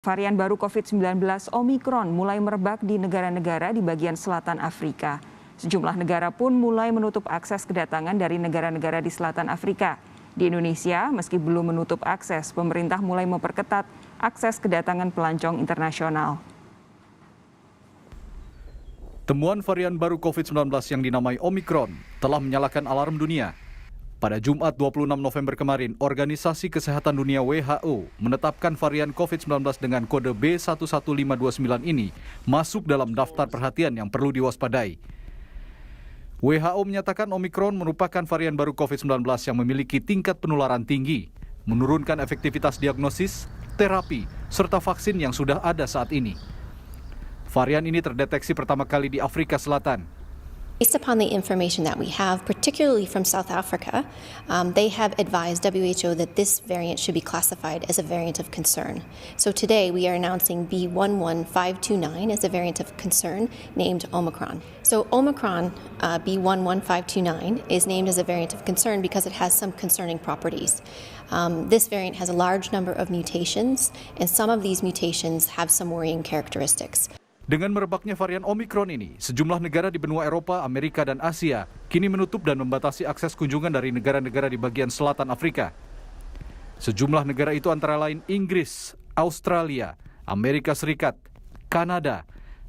Varian baru COVID-19 Omicron mulai merebak di negara-negara di bagian selatan Afrika. Sejumlah negara pun mulai menutup akses kedatangan dari negara-negara di selatan Afrika. Di Indonesia, meski belum menutup akses, pemerintah mulai memperketat akses kedatangan pelancong internasional. Temuan varian baru COVID-19 yang dinamai Omicron telah menyalakan alarm dunia. Pada Jumat 26 November kemarin, Organisasi Kesehatan Dunia WHO menetapkan varian COVID-19 dengan kode B11529 ini masuk dalam daftar perhatian yang perlu diwaspadai. WHO menyatakan Omicron merupakan varian baru COVID-19 yang memiliki tingkat penularan tinggi, menurunkan efektivitas diagnosis, terapi, serta vaksin yang sudah ada saat ini. Varian ini terdeteksi pertama kali di Afrika Selatan. Based upon the information that we have, particularly from South Africa, they have advised WHO that this variant should be classified as a variant of concern. So today we are announcing B11529 as a variant of concern named Omicron. So Omicron B11529 is named as a variant of concern because it has some concerning properties. This variant has a large number of mutations, and some of these mutations have some worrying characteristics. Dengan merebaknya varian Omicron ini, sejumlah negara di benua Eropa, Amerika, dan Asia kini menutup dan membatasi akses kunjungan dari negara-negara di bagian selatan Afrika. Sejumlah negara itu antara lain Inggris, Australia, Amerika Serikat, Kanada,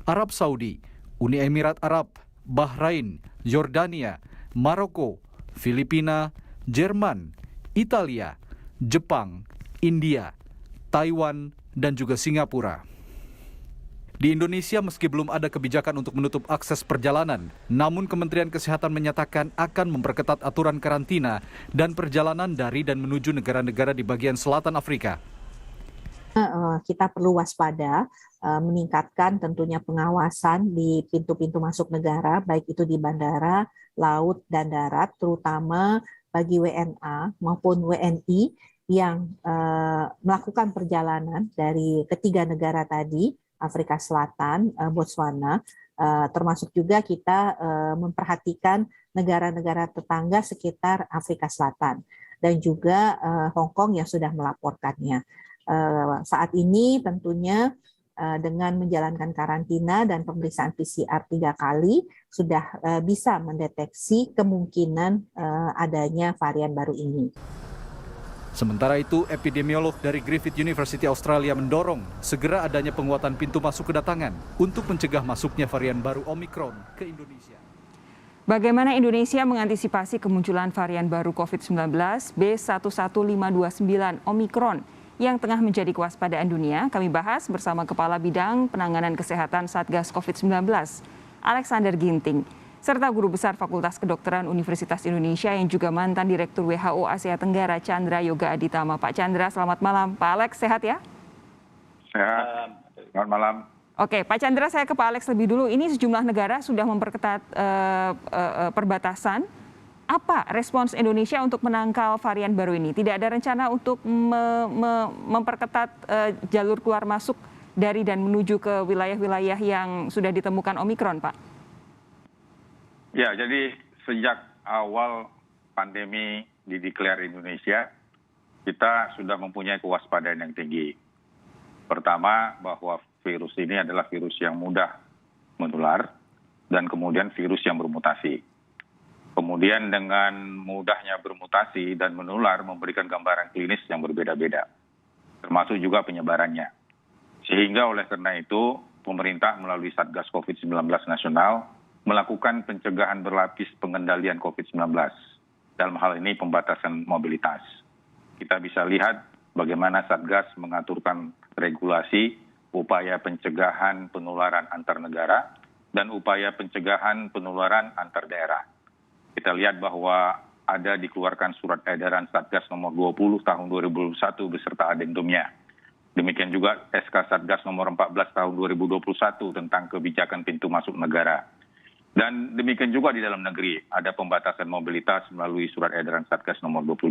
Arab Saudi, Uni Emirat Arab, Bahrain, Yordania, Maroko, Filipina, Jerman, Italia, Jepang, India, Taiwan, dan juga Singapura. Di Indonesia, meski belum ada kebijakan untuk menutup akses perjalanan, namun Kementerian Kesehatan menyatakan akan memperketat aturan karantina dan perjalanan dari dan menuju negara-negara di bagian selatan Afrika. Kita perlu waspada, meningkatkan tentunya pengawasan di pintu-pintu masuk negara, baik itu di bandara, laut, dan darat, terutama bagi WNA maupun WNI yang melakukan perjalanan dari ketiga negara tadi, Afrika Selatan, Botswana, termasuk juga kita memperhatikan negara-negara tetangga sekitar Afrika Selatan dan juga Hong Kong yang sudah melaporkannya. Saat ini tentunya dengan menjalankan karantina dan pemeriksaan PCR 3 kali sudah bisa mendeteksi kemungkinan adanya varian baru ini. Sementara itu, epidemiolog dari Griffith University Australia mendorong segera adanya penguatan pintu masuk kedatangan untuk mencegah masuknya varian baru Omicron ke Indonesia. Bagaimana Indonesia mengantisipasi kemunculan varian baru COVID-19 B11529 Omicron yang tengah menjadi kewaspadaan dunia? Kami bahas bersama Kepala Bidang Penanganan Kesehatan Satgas COVID-19, Alexander Ginting, serta Guru Besar Fakultas Kedokteran Universitas Indonesia yang juga mantan Direktur WHO Asia Tenggara, Chandra Yoga Aditama. Pak Chandra, selamat malam. Pak Alex, sehat ya? Sehat, selamat malam. Oke, Pak Chandra, saya ke Pak Alex lebih dulu. Ini sejumlah negara sudah memperketat perbatasan. Apa respons Indonesia untuk menangkal varian baru ini? Tidak ada rencana untuk memperketat jalur keluar masuk dari dan menuju ke wilayah-wilayah yang sudah ditemukan Omicron, Pak? Ya, jadi sejak awal pandemi dideklar Indonesia, kita sudah mempunyai kewaspadaan yang tinggi. Pertama, bahwa virus ini adalah virus yang mudah menular dan kemudian virus yang bermutasi. Kemudian dengan mudahnya bermutasi dan menular memberikan gambaran klinis yang berbeda-beda, termasuk juga penyebarannya. Sehingga oleh karena itu, pemerintah melalui Satgas COVID-19 Nasional melakukan pencegahan berlapis pengendalian COVID-19. Dalam hal ini pembatasan mobilitas. Kita bisa lihat bagaimana Satgas mengaturkan regulasi, upaya pencegahan penularan antar negara, dan upaya pencegahan penularan antar daerah. Kita lihat bahwa ada dikeluarkan surat edaran Satgas nomor 20 tahun 2021 beserta adendumnya. Demikian juga SK Satgas nomor 14 tahun 2021 tentang kebijakan pintu masuk negara. Dan demikian juga di dalam negeri, ada pembatasan mobilitas melalui surat edaran Satgas nomor 22.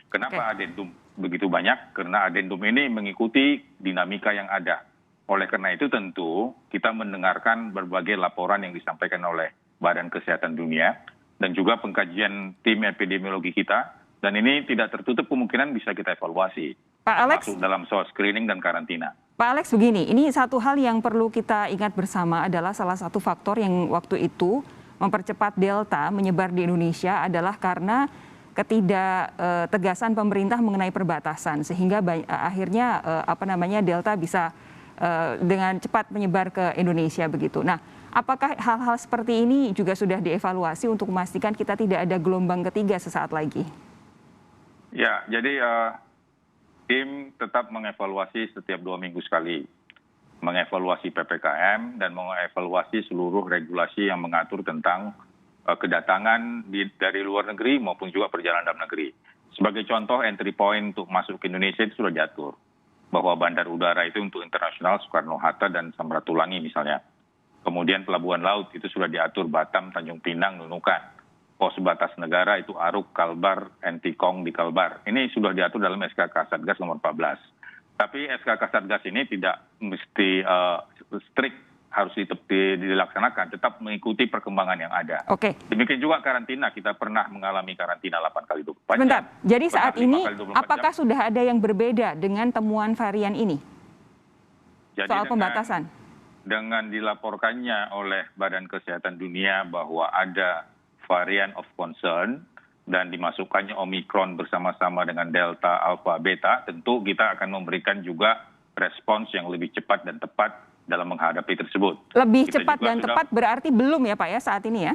Kenapa adendum begitu banyak? Karena adendum ini mengikuti dinamika yang ada. Oleh karena itu tentu kita mendengarkan berbagai laporan yang disampaikan oleh Badan Kesehatan Dunia dan juga pengkajian tim epidemiologi kita. Dan ini tidak tertutup kemungkinan bisa kita evaluasi. Pak Alex, masuk dalam soal screening dan karantina. Pak Alex begini, ini satu hal yang perlu kita ingat bersama adalah salah satu faktor yang waktu itu mempercepat Delta menyebar di Indonesia adalah karena ketidaktegasan pemerintah mengenai perbatasan sehingga akhirnya Delta bisa dengan cepat menyebar ke Indonesia begitu. Nah, apakah hal-hal seperti ini juga sudah dievaluasi untuk memastikan kita tidak ada gelombang ketiga sesaat lagi? Ya, jadi tim tetap mengevaluasi setiap 2 minggu sekali, mengevaluasi PPKM dan mengevaluasi seluruh regulasi yang mengatur tentang kedatangan dari luar negeri maupun juga perjalanan dalam negeri. Sebagai contoh, entry point untuk masuk ke Indonesia itu sudah diatur, bahwa bandar udara itu untuk internasional Soekarno-Hatta dan Samratulangi misalnya. Kemudian pelabuhan laut itu sudah diatur Batam, Tanjung Pinang, Nunukan. Pos batas negara itu Aruk, Kalbar, Entikong di Kalbar. Ini sudah diatur dalam SK Kasatgas nomor 14. Tapi SK Kasatgas ini tidak mesti strict harus dilaksanakan, tetap mengikuti perkembangan yang ada. Oke. Demikian juga karantina, kita pernah mengalami karantina 8 kali 24 jam. Bentar, jadi saat ini apakah jam. sudah ada yang berbeda dengan temuan varian ini? Jadi soal pembatasan? Dengan dilaporkannya oleh Badan Kesehatan Dunia bahwa ada varian of concern dan dimasukkannya Omicron bersama-sama dengan Delta, Alpha, Beta, tentu kita akan memberikan juga respons yang lebih cepat dan tepat dalam menghadapi tersebut. Lebih cepat dan tepat berarti belum ya Pak ya saat ini ya?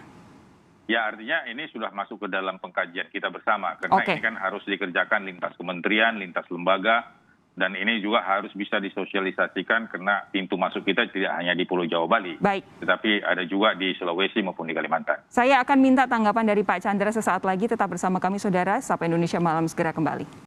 Ya, artinya ini sudah masuk ke dalam pengkajian kita bersama. Karena ini kan harus dikerjakan lintas kementerian, lintas lembaga, dan ini juga harus bisa disosialisasikan karena pintu masuk kita tidak hanya di Pulau Jawa, Bali. Baik. Tetapi ada juga di Sulawesi maupun di Kalimantan. Saya akan minta tanggapan dari Pak Chandra sesaat lagi. Tetap bersama kami, Saudara. Sapa Indonesia Malam segera kembali.